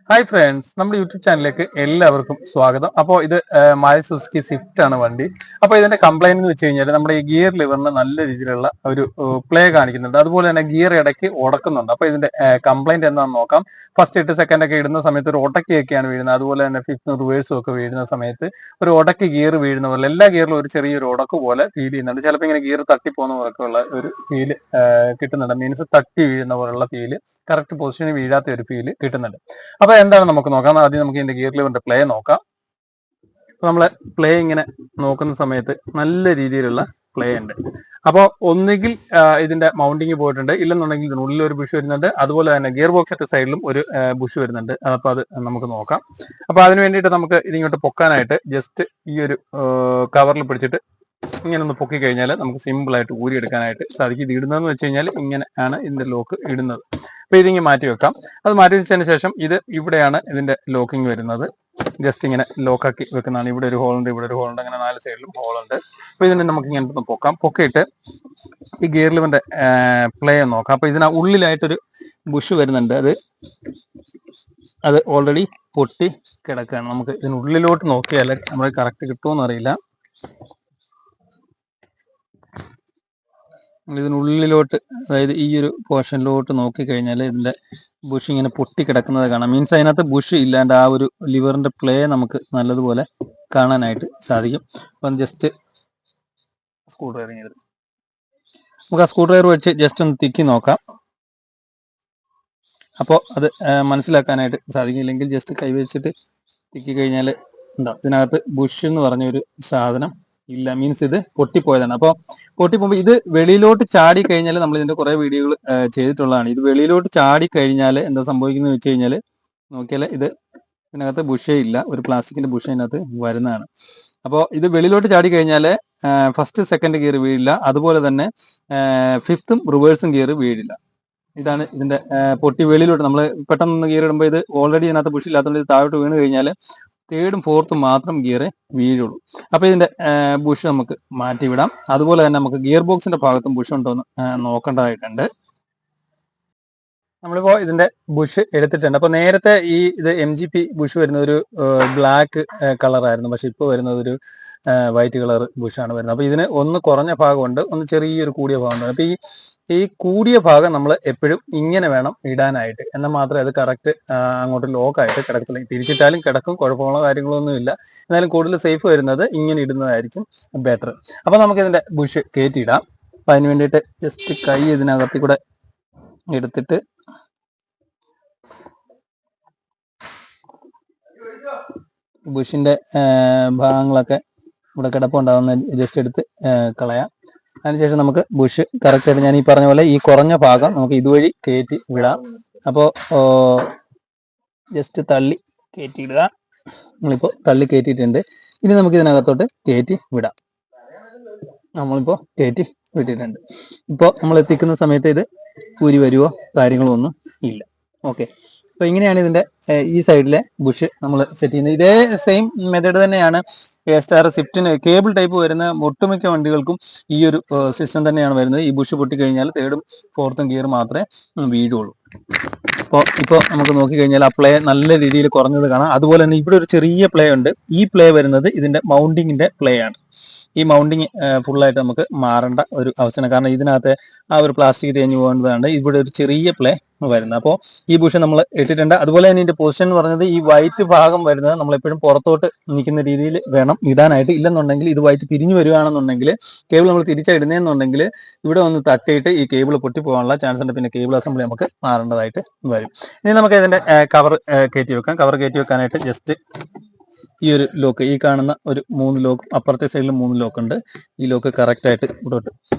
Hi friends, നമ്മുടെ YouTube ചാനലിലേക്ക് എല്ലാവർക്കും സ്വാഗതം. അപ്പോൾ ഇത് മാരുതി സുസുക്കി സ്വിഫ്റ്റ് ആണ് വണ്ടി. അപ്പോൾ ഇതിന്റെ കംപ്ലൈന്റ് എന്ന് വെച്ച് കഴിഞ്ഞാൽ നമ്മുടെ ഈ ഗിയർ ലിവറിന് നല്ല രീതിയിലുള്ള ഒരു പ്ലേ കാണിക്കുന്നുണ്ട്. അതുപോലെ തന്നെ ഗിയർ ഇടയ്ക്ക് ഉടക്കുന്നുണ്ട്. അപ്പോൾ ഇതിന്റെ കംപ്ലൈന്റ് എന്താണെന്ന് നോക്കാം. ഫസ്റ്റ് 8 സെക്കൻഡ് ഒക്കെ ഇടുന്ന സമയത്ത് ഒരു ഒടക്കിയൊക്കെയാണ് വീഴുന്നത്. അതുപോലെ തന്നെ ഫിഫ്ത്തും റിവേഴ്സും ഒക്കെ വീഴുന്ന സമയത്ത് ഒരു ഒടക്കി ഗിയർ വീഴുന്ന പോലെ എല്ലാ ഗിയറിലും ഒരു ചെറിയൊരു ഉടക്ക് പോലെ ഫീൽ ചെയ്യുന്നുണ്ട്. ചിലപ്പോൾ ഇങ്ങനെ ഗിയർ തട്ടിപ്പോകുന്ന പോലൊക്കെ ഉള്ള ഒരു ഫീല് കിട്ടുന്നുണ്ട്. മീൻസ് തട്ടി വീഴുന്ന പോലുള്ള ഫീല്, കറക്റ്റ് പൊസിഷനിൽ വീഴാത്ത ഒരു ഫീല് കിട്ടുന്നുണ്ട്. അപ്പൊ എന്താണ് നമുക്ക് നോക്കാം. ആദ്യം നമുക്ക് ഇതിന്റെ ഗിയർ ലിവറിന്റെ പ്ലേ നോക്കാം. നമ്മള് പ്ലേ ഇങ്ങനെ നോക്കുന്ന സമയത്ത് നല്ല രീതിയിലുള്ള പ്ലേ ഉണ്ട്. അപ്പോൾ ഒന്നുകിൽ ഇതിന്റെ മൗണ്ടിങ് പോയിട്ടുണ്ട്, ഇല്ലെന്നുണ്ടെങ്കിൽ ഇതിനുള്ളിൽ ഒരു ബുഷ് വരുന്നുണ്ട്. അതുപോലെ തന്നെ ഗിയർ ബോക്സിന്റെ സൈഡിലും ഒരു ബുഷ് വരുന്നുണ്ട്. അപ്പൊ അത് നമുക്ക് നോക്കാം. അപ്പൊ അതിന് വേണ്ടിയിട്ട് നമുക്ക് ഇതിങ്ങോട്ട് പൊക്കാനായിട്ട് ജസ്റ്റ് ഈ ഒരു കവറിൽ പിടിച്ചിട്ട് ഇങ്ങനെ ഒന്ന് പൊക്കി കഴിഞ്ഞാൽ നമുക്ക് സിമ്പിൾ ആയിട്ട് ഊരിയെടുക്കാനായിട്ട് സാധിക്കും. ഇത് ഇടുന്നതെന്ന് വെച്ച് കഴിഞ്ഞാൽ ഇങ്ങനെ ആണ് ഇതിന്റെ ലോക്ക് ഇടുന്നത്. അപ്പൊ ഇതിങ്ങനെ മാറ്റി വെക്കാം. അത് മാറ്റി വെച്ചതിന് ശേഷം ഇത് ഇവിടെയാണ് ഇതിന്റെ ലോക്കിംഗ് വരുന്നത്. ജസ്റ്റ് ഇങ്ങനെ ലോക്കാക്കി വെക്കുന്നതാണ്. ഇവിടെ ഒരു ഹോളുണ്ട്, ഇവിടെ ഒരു ഹോളുണ്ട്, അങ്ങനെ 4 സൈഡിലും ഹോളുണ്ട്. അപ്പൊ ഇതിനെ നമുക്ക് ഇങ്ങനെ ഒന്ന് പൊക്കാം. പൊക്കിയിട്ട് ഈ ഗിയർ ലിവറിന്റെ പ്ലേ നോക്കാം. അപ്പൊ ഇതിന് ഉള്ളിലായിട്ടൊരു ബുഷ് വരുന്നുണ്ട്. അത് ഓൾറെഡി പൊട്ടി കിടക്കുകയാണ്. നമുക്ക് ഇതിനുള്ളിലോട്ട് നോക്കിയാൽ നമ്മൾ കറക്റ്റ് കിട്ടുമോന്ന് അറിയില്ല. ഇതിനുള്ളിലോട്ട്, അതായത് ഈ ഒരു പോർഷനിലോട്ട് നോക്കിക്കഴിഞ്ഞാൽ ഇതിന്റെ ബുഷ് ഇങ്ങനെ പൊട്ടി കിടക്കുന്നത് കാണാം. മീൻസ് അതിനകത്ത് ബുഷ് ഇല്ലാണ്ട് ആ ഒരു ലിവറിന്റെ പ്ലേ നമുക്ക് നല്ലതുപോലെ കാണാനായിട്ട് സാധിക്കും. അപ്പം ജസ്റ്റ് സ്ക്രൂ ഡ്രൈവർ ചെയ്ത് നമുക്ക് ആ സ്ക്രൂ ഡ്രൈവർ വെച്ച് ജസ്റ്റ് ഒന്ന് തിക്കി നോക്കാം. അപ്പോൾ അത് മനസ്സിലാക്കാനായിട്ട് സാധിക്കില്ലെങ്കിൽ ജസ്റ്റ് കൈവച്ചിട്ട് തിക്കി കഴിഞ്ഞാൽ എന്താ ഇതിനകത്ത് ബുഷ് എന്ന് പറഞ്ഞൊരു സാധനം ഇല്ല. മീൻസ് ഇത് പൊട്ടിപ്പോയതാണ്. അപ്പോൾ പൊട്ടിപ്പോകുമ്പോൾ ഇത് വെളിയിലോട്ട് ചാടി കഴിഞ്ഞാൽ നമ്മൾ ഇതിന്റെ കുറെ വീഡിയോകൾ ചെയ്തിട്ടുള്ളതാണ്. ഇത് വെളിയിലോട്ട് ചാടി കഴിഞ്ഞാൽ എന്താ സംഭവിക്കുന്നത് വെച്ച് കഴിഞ്ഞാൽ നോക്കിയാൽ ഇതിനകത്ത് ബുഷേ ഇല്ല, ഒരു പ്ലാസ്റ്റിക്കിന്റെ ബുഷ് അതിനകത്ത് വരുന്നതാണ്. അപ്പോൾ ഇത് വെളിയിലോട്ട് ചാടി കഴിഞ്ഞാൽ ഫസ്റ്റ് സെക്കൻഡ് ഗിയർ വീഴില്ല, അതുപോലെ തന്നെ ഫിഫ്ത്തും റിവേഴ്സും ഗിയർ വീഴില്ല. ഇതാണ് ഇതിന്റെ പൊട്ടി വെളിയിലോട്ട് നമ്മൾ പെട്ടെന്ന് ഗിയർ ഇടുമ്പോൾ ഇത് ഓൾറെഡി ഇതിനകത്ത് ബുഷ് ഇല്ലാത്തതുകൊണ്ട് ഇത് താഴോട്ട് വീണ് കഴിഞ്ഞാൽ തേർഡും ഫോർത്തും മാത്രം ഗിയറെ വീഴുള്ളൂ. അപ്പൊ ഇതിന്റെ ബുഷ് നമുക്ക് മാറ്റിവിടാം. അതുപോലെ തന്നെ നമുക്ക് ഗിയർ ബോക്സിന്റെ ഭാഗത്തും ബുഷ് ഉണ്ടോ എന്ന് നോക്കേണ്ടതായിട്ടുണ്ട്. നമ്മളിപ്പോ ഇതിന്റെ ബുഷ് എടുത്തിട്ടുണ്ട്. അപ്പൊ നേരത്തെ ഇത് MGP ബുഷ് വരുന്ന ഒരു ബ്ലാക്ക് കളറായിരുന്നു. പക്ഷെ ഇപ്പോൾ വരുന്നത് ഒരു വൈറ്റ് കളർ ബുഷാണ് വരുന്നത്. അപ്പൊ ഇതിന് ഒന്ന് കുറഞ്ഞ ഭാഗമുണ്ട്, ഒന്ന് ചെറിയൊരു കൂടിയ ഭാഗമുണ്ട്. അപ്പൊ ഈ കൂടിയ ഭാഗം നമ്മൾ എപ്പോഴും ഇങ്ങനെ വേണം ഇടാനായിട്ട്. എന്നാൽ മാത്രമേ അത് കറക്റ്റ് അങ്ങോട്ട് ലോക്കായിട്ട് കിടക്കത്തില്ല. തിരിച്ചിട്ടാലും കിടക്കും, കുഴപ്പമുള്ള കാര്യങ്ങളൊന്നും ഇല്ല. എന്നാലും കൂടുതൽ സേഫ് വരുന്നത് ഇങ്ങനെ ഇടുന്നതായിരിക്കും ബെറ്റർ. അപ്പൊ നമുക്ക് ഇതിന്റെ ബുഷ് കയറ്റിയിടാം. അപ്പൊ അതിന് വേണ്ടിയിട്ട് ജസ്റ്റ് കൈ ഇതിനകത്തിൽ കൂടെ എടുത്തിട്ട് ബുഷിന്റെ ഭാഗങ്ങളൊക്കെ ഇവിടെ കിടപ്പുണ്ടാവുന്ന ജസ്റ്റ് എടുത്ത് കളയാം. അതിനുശേഷം നമുക്ക് ബുഷ് കറക്റ്റായിട്ട് ഞാൻ ഈ പറഞ്ഞ പോലെ ഈ കുറഞ്ഞ ഭാഗം നമുക്ക് ഇതുവഴി കയറ്റി വിടാം. അപ്പോൾ ജസ്റ്റ് തള്ളി കയറ്റി ഇടുക. നമ്മളിപ്പോൾ തള്ളി കയറ്റിയിട്ടുണ്ട്. ഇനി നമുക്ക് ഇതിനകത്തോട്ട് കയറ്റി വിടാം. നമ്മളിപ്പോൾ കയറ്റി വിട്ടിട്ടുണ്ട്. ഇപ്പോൾ നമ്മൾ എത്തിക്കുന്ന സമയത്ത് ഇത് ഊരി വരുവോ കാര്യങ്ങളോ ഒന്നും ഇല്ല. ഓക്കെ, അപ്പൊ ഇങ്ങനെയാണ് ഇതിന്റെ ഈ സൈഡിലെ ബുഷ് നമ്മൾ സെറ്റ് ചെയ്യുന്നത്. ഇതേ സെയിം മെത്തേഡ് തന്നെയാണ് സ്റ്റാർ സ്വിഫ്റ്റിന് കേബിൾ ടൈപ്പ് വരുന്ന ഒട്ടുമിക്ക വണ്ടികൾക്കും ഈ ഒരു സിസ്റ്റം തന്നെയാണ് വരുന്നത്. ഈ ബുഷ് പൊട്ടിക്കഴിഞ്ഞാൽ തേർഡും ഫോർത്തും ഗിയർ മാത്രമേ വീഴുള്ളൂ. ഇപ്പോൾ നമുക്ക് നോക്കിക്കഴിഞ്ഞാൽ ആ പ്ലേ നല്ല രീതിയിൽ കുറഞ്ഞത് കാണാം. അതുപോലെ തന്നെ ഇവിടെ ഒരു ചെറിയ പ്ലേ ഉണ്ട്. ഈ പ്ലേ വരുന്നത് ഇതിന്റെ മൗണ്ടിങ്ങിന്റെ പ്ലേ ആണ്. ഈ മൗണ്ടിങ് ഫുള്ളായിട്ട് നമുക്ക് മാറേണ്ട ഒരു അവസ്ഥയാണ്. കാരണം ഇതിനകത്ത് ആ ഒരു പ്ലാസ്റ്റിക് തേഞ്ഞു പോകേണ്ടതാണ് ഇവിടെ ഒരു ചെറിയ പ്ലേ വരുന്നത്. അപ്പോൾ ഈ ബുഷ് നമ്മൾ ഇട്ടിട്ടുണ്ട്. അതുപോലെ തന്നെ ഇതിന്റെ പൊസിഷൻ എന്ന് പറഞ്ഞത് ഈ വൈറ്റ് ഭാഗം വരുന്നത് നമ്മൾ എപ്പോഴും പുറത്തോട്ട് നിൽക്കുന്ന രീതിയിൽ വേണം ഇടാനായിട്ട്. ഇല്ലെന്നുണ്ടെങ്കിൽ ഇത് വൈറ്റ് തിരിഞ്ഞു വരികയാണെന്നുണ്ടെങ്കിൽ കേബിൾ നമ്മൾ തിരിച്ചിടുന്നതെന്നുണ്ടെങ്കിൽ ഇവിടെ ഒന്ന് തട്ടിയിട്ട് ഈ കേബിൾ പൊട്ടിപ്പോകാനുള്ള ചാൻസ് ഉണ്ട്. പിന്നെ കേബിൾ അസംബ്ലി നമുക്ക് മാറേണ്ടതായിട്ട് വരും. ഇനി നമുക്ക് ഇതിന്റെ കവർ കയറ്റി വെക്കാം. കവർ കയറ്റി വെക്കാനായിട്ട് ജസ്റ്റ് ഈ ഒരു ലോക്ക്, ഈ കാണുന്ന ഒരു 3 ലോക്ക്, അപ്പുറത്തെ സൈഡിലും 3 ലോക്ക് ഉണ്ട്. ഈ ലോക്ക് കറക്റ്റ് ആയിട്ട് ഇവിടോട്ട്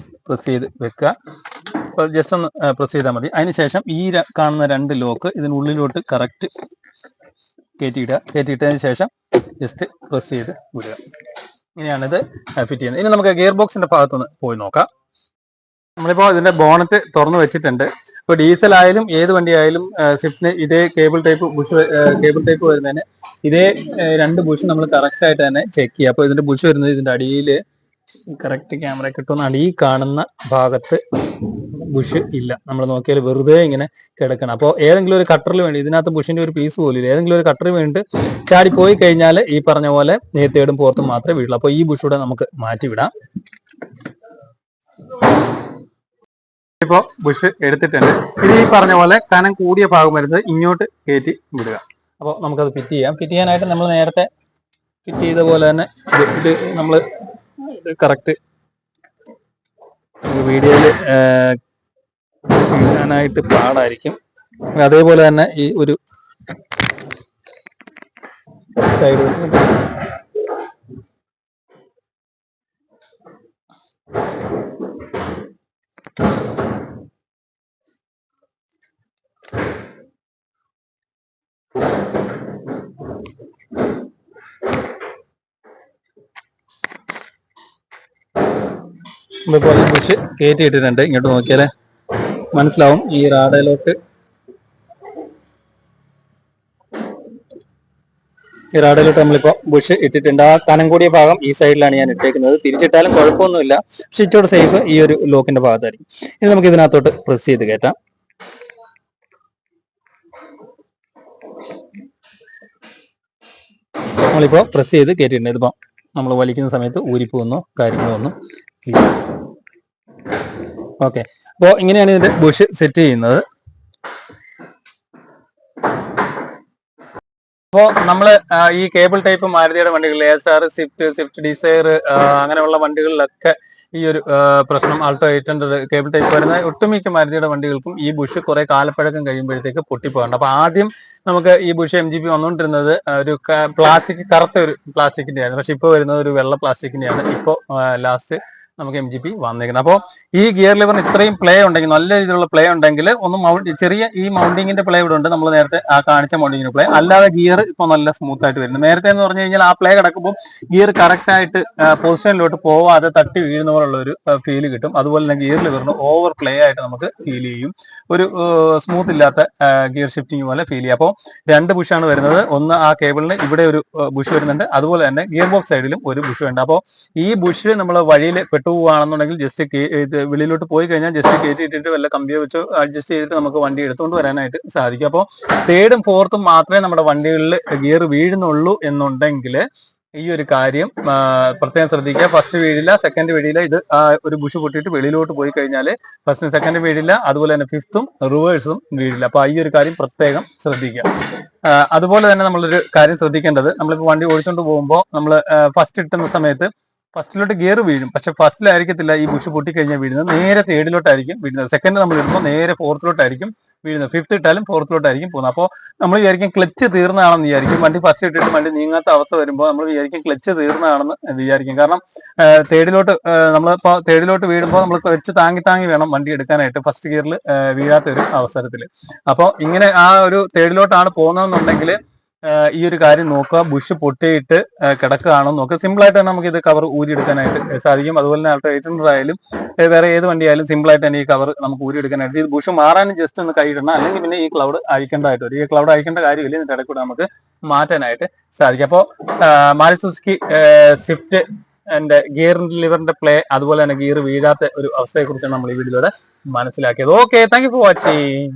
പ്രസ് ചെയ്ത് വെക്കുക. അപ്പോൾ ജസ്റ്റ് ഒന്ന് പ്രസ് ചെയ്താൽ മതി. അതിനുശേഷം ഈ കാണുന്ന 2 ലോക്ക് ഇതിനുള്ളിലോട്ട് കറക്റ്റ് കയറ്റിയിടുക. കയറ്റിയിട്ടതിന് ശേഷം ജസ്റ്റ് പ്രസ് ചെയ്ത് വിടുക. ഇങ്ങനെയാണിത് ഫിറ്റ് ചെയ്യുന്നത്. ഇനി നമുക്ക് ഗിയർ ബോക്സിന്റെ ഭാഗത്തൊന്ന് പോയി നോക്കാം. നമ്മളിപ്പോൾ ഇതിന്റെ ബോണറ്റ് തുറന്നു വെച്ചിട്ടുണ്ട്. ഇപ്പോൾ ഡീസൽ ആയാലും ഏത് വണ്ടി ആയാലും സ്വിഫ്റ്റിന് ഇതേ കേബിൾ ടൈപ്പ് വരുന്നതിന് ഇതേ 2 ബുഷ് നമ്മൾ കറക്റ്റ് ആയിട്ട് തന്നെ ചെക്ക് ചെയ്യുക. അപ്പോൾ ഇതിന്റെ ബുഷ് വരുന്നത് ഇതിന്റെ അടിയിൽ കറക്റ്റ് ക്യാമറ കിട്ടുന്ന അടിയിൽ കാണുന്ന ഭാഗത്ത് ബുഷ് ഇല്ല. നമ്മൾ നോക്കിയാൽ വെറുതെ ഇങ്ങനെ കിടക്കണം. അപ്പോൾ ഏതെങ്കിലും ഒരു കട്ടറിൽ വേണ്ടി, ഇതിനകത്ത് ബുഷിന്റെ ഒരു പീസ് പോലും ഇല്ല, ഏതെങ്കിലും ഒരു കട്ടറിൽ വേണ്ടി ചാടി പോയി കഴിഞ്ഞാൽ ഈ പറഞ്ഞ പോലെ തേടും പുറത്തും മാത്രമേ വീഴുള്ളൂ. അപ്പോൾ ഈ ബുഷ് കൂടെ നമുക്ക് മാറ്റിവിടാം. ഇപ്പോ ബുഷ് എടുത്തിട്ടുണ്ട്. ഇത് ഈ പറഞ്ഞ പോലെ കനം കൂടിയ ഭാഗം വരുന്നത് ഇങ്ങോട്ട് കയറ്റി വിടുക. അപ്പോൾ നമുക്കത് ഫിറ്റ് ചെയ്യാം. ഫിറ്റ് ചെയ്യാനായിട്ട് നമ്മൾ നേരത്തെ ഫിറ്റ് ചെയ്ത പോലെ തന്നെ ഇത് നമ്മൾ കറക്റ്റ് വീഡിയോയിൽ ഇടാനായിട്ട് പാടായിരിക്കും. അതേപോലെ തന്നെ ഈ ഒരു സൈഡ് ഇതുപോലെ ബുഷ് കയറ്റി ഇട്ടിട്ടുണ്ട്. ഇങ്ങോട്ട് നോക്കിയാലേ മനസ്സിലാവും. ഈ റാഡയിലോട്ട് നമ്മളിപ്പോ ബുഷ് ഇട്ടിട്ടുണ്ട്. ആ കനം കൂടിയ ഭാഗം ഈ സൈഡിലാണ് ഞാൻ ഇട്ടേക്കുന്നത്. തിരിച്ചിട്ടാലും കുഴപ്പമൊന്നുമില്ല. പക്ഷെ ഇച്ചോട് സേഫ് ഈ ഒരു ലോക്കിന്റെ ഭാഗത്തായിരിക്കും. ഇനി നമുക്ക് ഇതിനകത്തോട്ട് പ്രസ് ചെയ്ത് കയറ്റാം. നമ്മളിപ്പോ പ്രസ് ചെയ്ത് കയറ്റിയിട്ടുണ്ട്. ഇതിപ്പോ നമ്മൾ വലിക്കുന്ന സമയത്ത് ഊരിപ്പോകുന്നോ കാര്യങ്ങളോ ഒന്നും ഇല്ല. ഓക്കെ, അപ്പോൾ ഇങ്ങനെയാണ് ഇതിന്റെ ബുഷ് സെറ്റ് ചെയ്യുന്നത്. അപ്പോൾ നമ്മൾ ഈ കേബിൾ ടൈപ്പ് മാരുതിയുടെ വണ്ടികൾ, ASR, സ്വിഫ്റ്റ് ഡിസയർ അങ്ങനെയുള്ള വണ്ടികളിലൊക്കെ ഈ ഒരു പ്രശ്നം, ആൾട്ടോ 800 കേബിൾ ടൈപ്പ് വരുന്ന ഒട്ടുമിക്ക മാരുതിയുടെ വണ്ടികൾക്കും ഈ ബുഷ് കുറെ കാലപ്പഴക്കം കഴിയുമ്പോഴത്തേക്ക് പൊട്ടിപ്പോകാറുണ്ട്. അപ്പൊ ആദ്യം നമുക്ക് ഈ ബുഷ് MGP വന്നുകൊണ്ടിരുന്നത് ഒരു പ്ലാസ്റ്റിക്, കറുത്ത ഒരു പ്ലാസ്റ്റിക്കിന്റെ ആയിരുന്നു. പക്ഷെ ഇപ്പോൾ വരുന്നത് ഒരു വെള്ള പ്ലാസ്റ്റിക്കിന്റെയാണ് ഇപ്പോൾ ലാസ്റ്റ് നമുക്ക് MGP വന്നേക്കുന്നത്. അപ്പോൾ ഈ ഗിയർ ലിവറിന് ഇത്രയും പ്ലേ ഉണ്ടെങ്കിൽ, നല്ല രീതിയിലുള്ള പ്ലേ ഉണ്ടെങ്കിൽ ഒന്ന് ചെറിയ ഈ മൗണ്ടിങ്ങിന്റെ പ്ലേ ഇവിടെ ഉണ്ട്, നമ്മൾ നേരത്തെ ആ കാണിച്ച മൗണ്ടിങ്ങിന്റെ പ്ലേ, അല്ലാതെ ഗിയർ ഇപ്പോൾ നല്ല സ്മൂത്ത് ആയിട്ട് വരുന്നത്. നേരത്തെ എന്ന് പറഞ്ഞു കഴിഞ്ഞാൽ ആ പ്ലേ കിടക്കുമ്പോൾ ഗിയർ കറക്റ്റ് ആയിട്ട് പൊസിഷനിലോട്ട് പോവാതെ തട്ടി വീഴുന്ന പോലുള്ള ഒരു ഫീൽ കിട്ടും. അതുപോലെ തന്നെ ഗിയർ ലിവറിന് ഓവർ പ്ലേ ആയിട്ട് നമുക്ക് ഫീൽ ചെയ്യും, ഒരു സ്മൂത്ത് ഇല്ലാത്ത ഗിയർ ഷിഫ്റ്റിംഗ് പോലെ ഫീൽ ചെയ്യും. അപ്പോൾ രണ്ട് ബുഷാണ് വരുന്നത്. ഒന്ന് ആ കേബിളിന് ഇവിടെ ഒരു ബുഷ് വരുന്നുണ്ട്, അതുപോലെ തന്നെ ഗിയർ ബോക്സ് സൈഡിലും ഒരു ബുഷ് ഉണ്ട്. അപ്പോൾ ഈ ബുഷ് നമ്മൾ വഴിയിൽ പോവുകയാണെന്നുണ്ടെങ്കിൽ ജസ്റ്റ് ഇത് വെളിയിലോട്ട് പോയി കഴിഞ്ഞാൽ ജസ്റ്റ് കയറ്റിയിട്ടിട്ട് വല്ല കമ്പിയോ വെച്ചോ അഡ്ജസ്റ്റ് ചെയ്തിട്ട് നമുക്ക് വണ്ടി എടുത്തുകൊണ്ട് വരാനായിട്ട് സാധിക്കും. അപ്പോൾ തേർഡും ഫോർത്തും മാത്രമേ നമ്മുടെ വണ്ടികളിൽ ഗിയർ വീഴുന്നുള്ളൂ എന്നുണ്ടെങ്കിൽ ഈ ഒരു കാര്യം പ്രത്യേകം ശ്രദ്ധിക്കുക. ഫസ്റ്റ് വീഴില്ല, സെക്കൻഡ് വീഴില്ല. ഇത് ഒരു ബുഷ് പൊട്ടിയിട്ട് വെളിയിലോട്ട് പോയി കഴിഞ്ഞാൽ ഫസ്റ്റും സെക്കൻഡും വീഴില്ല, അതുപോലെ തന്നെ ഫിഫ്ത്തും റിവേഴ്സും വീഴില്ല. അപ്പൊ ഈ ഒരു കാര്യം പ്രത്യേകം ശ്രദ്ധിക്കുക. അതുപോലെ തന്നെ നമ്മളൊരു കാര്യം ശ്രദ്ധിക്കേണ്ടത്, നമ്മളിപ്പോൾ വണ്ടി ഓടിച്ചുകൊണ്ട് പോകുമ്പോൾ നമ്മൾ ഫസ്റ്റ് ഇട്ടുന്ന സമയത്ത് ഫസ്റ്റിലോട്ട് ഗിയർ വീഴും, പക്ഷെ ഫസ്റ്റിലായിരിക്കത്തില്ല ഈ ബുഷ് പൊട്ടിക്കഴിഞ്ഞാൽ വീഴുന്നത്, നേരെ തേർഡിലോട്ടായിരിക്കും വീഴുന്നത്. സെക്കൻഡ് നമ്മൾ ഇടുമ്പോൾ നേരെ ഫോർത്തിലോട്ടായിരിക്കും വീഴുന്നത്. ഫിഫ്ത്ത് ഇട്ടാലും ഫോർത്തിലോട്ടായിരിക്കും പോകുന്നത്. അപ്പോൾ നമ്മൾ വിചാരിക്കും ക്ലച്ച് തീർന്നതാണെന്ന് വിചാരിക്കും. വണ്ടി ഫസ്റ്റ് ഇട്ടിട്ട് വണ്ടി നീങ്ങാത്ത അവസ്ഥ വരുമ്പോൾ നമ്മൾ വിചാരിക്കും ക്ലച്ച് തീർന്നതാണെന്ന് വിചാരിക്കും. കാരണം നമ്മളിപ്പോൾ തേർഡിലോട്ട് വീഴുമ്പോൾ നമ്മൾ ക്ലച്ച് താങ്ങി വേണം വണ്ടി എടുക്കാനായിട്ട്, ഫസ്റ്റ് ഗിയറിൽ വീഴാത്ത ഒരു അവസരത്തിൽ. അപ്പോൾ ഇങ്ങനെ ആ ഒരു തേർഡിലോട്ടാണ് പോകുന്നതെന്നുണ്ടെങ്കിൽ ഈ ഒരു കാര്യം നോക്കുക. ബുഷ് പൊട്ടിയിട്ട് കിടക്കുകയാണോ നോക്കുക. സിമ്പിൾ ആയിട്ട് തന്നെ നമുക്ക് ഇത് കവർ ഊരിയെടുക്കാനായിട്ട് സാധിക്കും. അതുപോലെ തന്നെ ആൾട്ടോ 800 ആയാലും വേറെ ഏത് വണ്ടി ആയാലും സിമ്പിൾ ആയിട്ട് തന്നെ ഈ കവർ നമുക്ക് ഊരിയെടുക്കാനായിട്ട്, ഈ ബുഷ് മാറാനും ജസ്റ്റ് ഒന്ന് കൈയിടണം, അല്ലെങ്കിൽ പിന്നെ ഈ ക്ലൗഡ് അഴിക്കേണ്ടതായിട്ട് വരും. ഈ ക്ലൗഡ് അഴിക്കേണ്ട കാര്യമില്ല, ഇതിന്റെ ഇടയ്ക്കൂടെ നമുക്ക് മാറ്റാനായിട്ട് സാധിക്കും. അപ്പോൾ മാരുതി സുസുക്കി സ്വിഫ്റ്റ് ഗിയർ ലിവറിന്റെ പ്ലേ, അതുപോലെ തന്നെ ഗിയർ വീഴാത്ത ഒരു അവസ്ഥയെ കുറിച്ചാണ് നമ്മൾ ഈ വീഡിയോയിലൂടെ മനസ്സിലാക്കിയത്. Okay, thank you for watching.